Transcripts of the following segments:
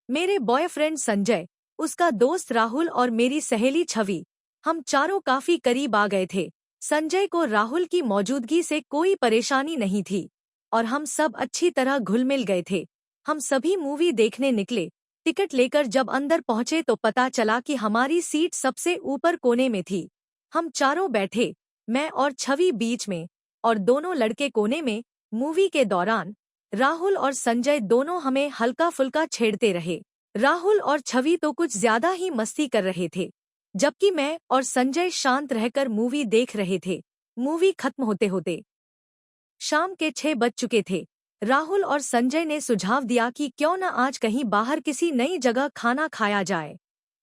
मेरे बॉयफ्रेंड संजय, उसका दोस्त राहुल और मेरी सहेली छवि, हम चारों काफी करीब आ गए थे। संजय को राहुल की मौजूदगी से कोई परेशानी नहीं थी और हम सब अच्छी तरह घुल मिल गए थे। हम सभी मूवी देखने निकले। टिकट लेकर जब अंदर पहुंचे तो पता चला कि हमारी सीट सबसे ऊपर कोने में थी। हम चारों बैठे, मैं और छवि बीच में और दोनों लड़के कोने में। मूवी के दौरान राहुल और संजय दोनों हमें हल्का फुल्का छेड़ते रहे। राहुल और छवि तो कुछ ज्यादा ही मस्ती कर रहे थे, जबकि मैं और संजय शांत रहकर मूवी देख रहे थे। मूवी खत्म होते होते शाम के 6 बज चुके थे। राहुल और संजय ने सुझाव दिया कि क्यों न आज कहीं बाहर किसी नई जगह खाना खाया जाए।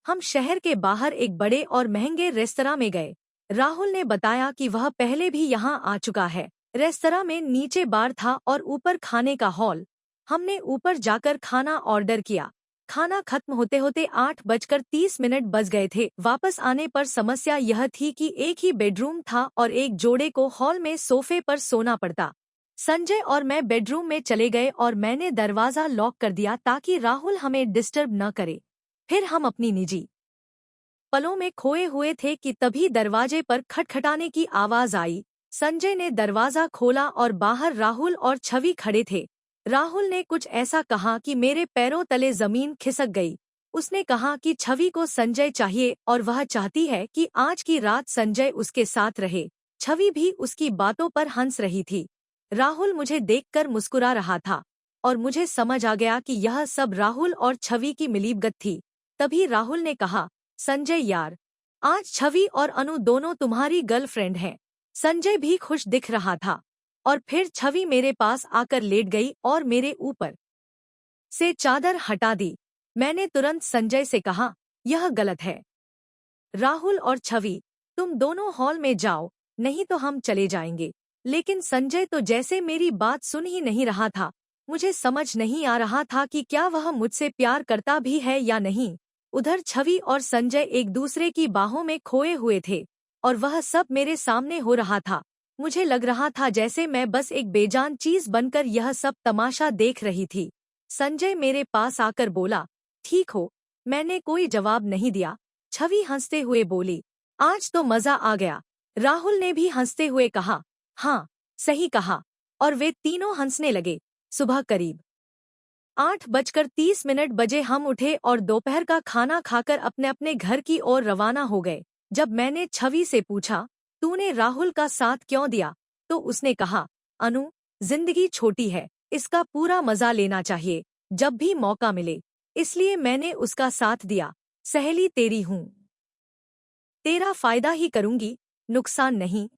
हम शहर के बाहर एक बड़े और महंगे रेस्तरां में गए। राहुल ने बताया कि वह पहले भी यहाँ आ चुका है। रेस्तरां में नीचे बार था और ऊपर खाने का हॉल। हमने ऊपर जाकर खाना ऑर्डर किया। खाना खत्म होते होते 8:30 बज गए थे। वापस आने पर समस्या यह थी कि एक ही बेडरूम था और एक जोड़े को हॉल में सोफे पर सोना पड़ता। संजय और मैं बेडरूम में चले गए और मैंने दरवाजा लॉक कर दिया ताकि राहुल हमें डिस्टर्ब न करे। फिर हम अपनी निजी पलों में खोए हुए थे कि तभी दरवाजे पर खटखटाने की आवाज आई। संजय ने दरवाजा खोला और बाहर राहुल और छवि खड़े थे। राहुल ने कुछ ऐसा कहा कि मेरे पैरों तले जमीन खिसक गई। उसने कहा कि छवि को संजय चाहिए और वह चाहती है कि आज की रात संजय उसके साथ रहे। छवि भी उसकी बातों पर हंस रही थी। राहुल मुझे देखकर मुस्कुरा रहा था और मुझे समझ आ गया कि यह सब राहुल और छवि की मिलीभगत थी। तभी राहुल ने कहा, संजय यार, आज छवि और अनु दोनों तुम्हारी गर्लफ्रेंड हैं। संजय भी खुश दिख रहा था और फिर छवि मेरे पास आकर लेट गई और मेरे ऊपर से चादर हटा दी। मैंने तुरंत संजय से कहा, यह गलत है। राहुल और छवि, तुम दोनों हॉल में जाओ, नहीं तो हम चले जाएंगे। लेकिन संजय तो जैसे मेरी बात सुन ही नहीं रहा था। मुझे समझ नहीं आ रहा था कि क्या वह मुझसे प्यार करता भी है या नहीं। उधर छवि और संजय एक दूसरे की बाहों में खोए हुए थे और वह सब मेरे सामने हो रहा था। मुझे लग रहा था जैसे मैं बस एक बेजान चीज बनकर यह सब तमाशा देख रही थी। संजय मेरे पास आकर बोला, ठीक हो। मैंने कोई जवाब नहीं दिया। छवि हंसते हुए बोली, आज तो मजा आ गया। राहुल ने भी हंसते हुए कहा, हाँ, सही कहा। और वे तीनों हंसने लगे। सुबह करीब 8:30 बजे हम उठे और दोपहर का खाना खाकर अपने अपने घर की ओर रवाना हो गए। जब मैंने छवि से पूछा, तूने राहुल का साथ क्यों दिया, तो उसने कहा, अनु, जिंदगी छोटी है, इसका पूरा मजा लेना चाहिए जब भी मौका मिले, इसलिए मैंने उसका साथ दिया। सहेली तेरी हूँ, तेरा फायदा ही करूंगी, नुकसान नहीं।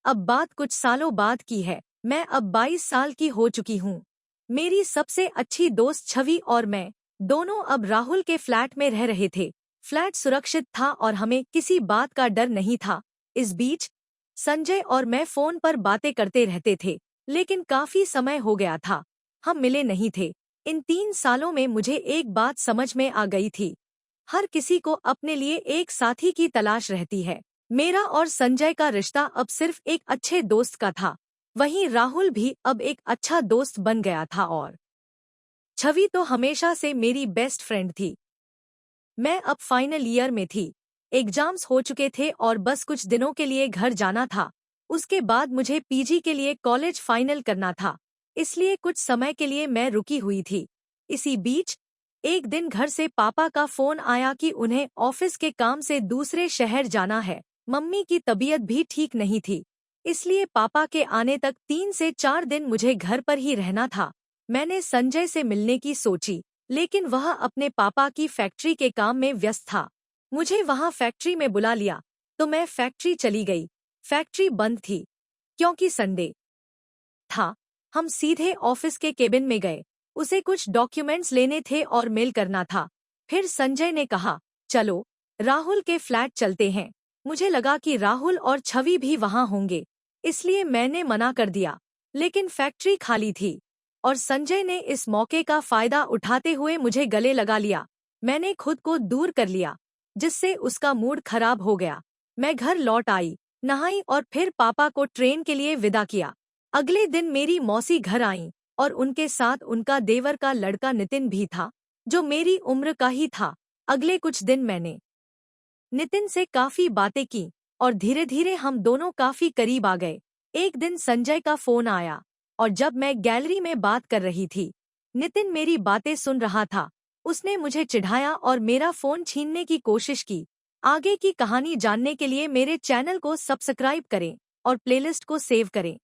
अब बात कुछ सालों बाद की है। मैं अब 22 साल की हो चुकी हूँ। मेरी सबसे अच्छी दोस्त छवि और मैं दोनों अब राहुल के फ्लैट में रह रहे थे। फ्लैट सुरक्षित था और हमें किसी बात का डर नहीं था। इस बीच संजय और मैं फोन पर बातें करते रहते थे, लेकिन काफी समय हो गया था, हम मिले नहीं थे। इन 3 सालों में मुझे एक बात समझ में आ गई थी, हर किसी को अपने लिए एक साथी की तलाश रहती है। मेरा और संजय का रिश्ता अब सिर्फ एक अच्छे दोस्त का था, वहीं राहुल भी अब एक अच्छा दोस्त बन गया था और छवि तो हमेशा से मेरी बेस्ट फ्रेंड थी। मैं अब फाइनल ईयर में थी। एग्जाम्स हो चुके थे और बस कुछ दिनों के लिए घर जाना था। उसके बाद मुझे पीजी के लिए कॉलेज फाइनल करना था, इसलिए कुछ समय के लिए मैं रुकी हुई थी। इसी बीच एक दिन घर से पापा का फोन आया कि उन्हें ऑफिस के काम से दूसरे शहर जाना है। मम्मी की तबीयत भी ठीक नहीं थी, इसलिए पापा के आने तक 3 से 4 दिन मुझे घर पर ही रहना था। मैंने संजय से मिलने की सोची, लेकिन वह अपने पापा की फैक्ट्री के काम में व्यस्त था। मुझे वहां फैक्ट्री में बुला लिया, तो मैं फैक्ट्री चली गई। फैक्ट्री बंद थी क्योंकि संडे था। हम सीधे ऑफिस के केबिन में गए। उसे कुछ डॉक्यूमेंट्स लेने थे और मेल करना था। फिर संजय ने कहा, चलो राहुल के फ्लैट चलते हैं। मुझे लगा कि राहुल और छवि भी वहां होंगे, इसलिए मैंने मना कर दिया। लेकिन फैक्ट्री खाली थी और संजय ने इस मौके का फायदा उठाते हुए मुझे गले लगा लिया। मैंने खुद को दूर कर लिया, जिससे उसका मूड खराब हो गया। मैं घर लौट आई, नहाई और फिर पापा को ट्रेन के लिए विदा किया। अगले दिन मेरी मौसी घर आई और उनके साथ उनका देवर का लड़का नितिन भी था। जो मेरी उम्र का ही था। अगले कुछ दिन मैंने नितिन से काफी बातें की और धीरे धीरे हम दोनों काफी करीब आ गए। एक दिन संजय का फोन आया और जब मैं गैलरी में बात कर रही थी, नितिन मेरी बातें सुन रहा था। उसने मुझे चिढ़ाया और मेरा फोन छीनने की कोशिश की। आगे की कहानी जानने के लिए मेरे चैनल को सब्सक्राइब करें और प्लेलिस्ट को सेव करें।